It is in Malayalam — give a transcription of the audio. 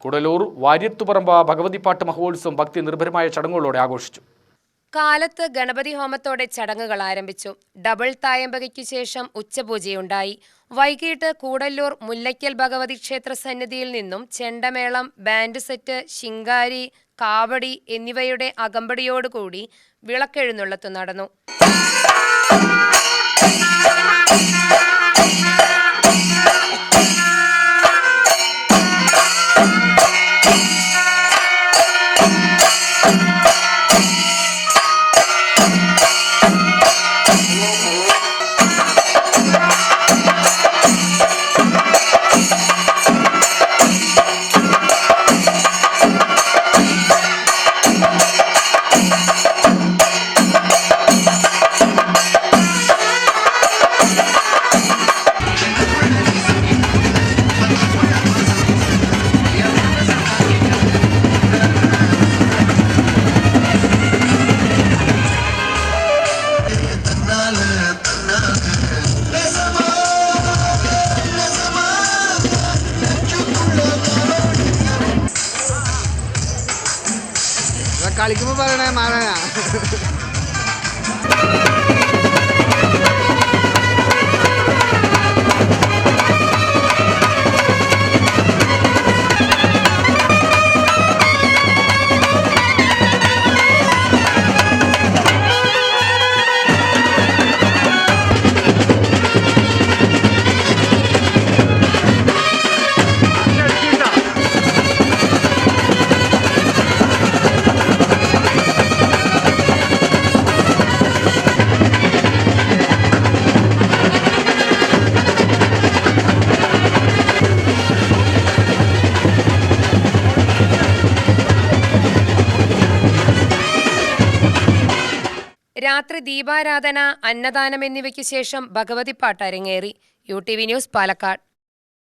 കൂടല്ലൂർ വാര്യത്തുപറമ്പ് ഭഗവതിപ്പാട്ട് മഹോത്സവം ഭക്തി നിർഭരമായ ചടങ്ങുകളോടെ ആഘോഷിച്ചു. കാലത്ത് ഗണപതി ഹോമത്തോടെ ചടങ്ങുകൾ ആരംഭിച്ചു. ഡബിൾ തായമ്പകയ്ക്കു ശേഷം ഉച്ചപൂജയുണ്ടായി. വൈകിട്ട് കൂടല്ലൂർ മുല്ലയ്ക്കൽ ഭഗവതി ക്ഷേത്ര സന്നിധിയിൽ നിന്നും ചെണ്ടമേളം, ബാൻഡ് സെറ്റ്, ശിങ്കാരി, കാവടി എന്നിവയുടെ അകമ്പടിയോടുകൂടി വിളക്കെഴുന്നള്ളത്ത് നടന്നു. കളിക്കുമ്പോൾ പറയണേ മാറാനാ. രാത്രി ദീപാരാധന, അന്നദാനം എന്നിവയ്ക്കു ശേഷം ഭഗവതിപ്പാട്ട് അരങ്ങേറി. UTV news, Palakkad.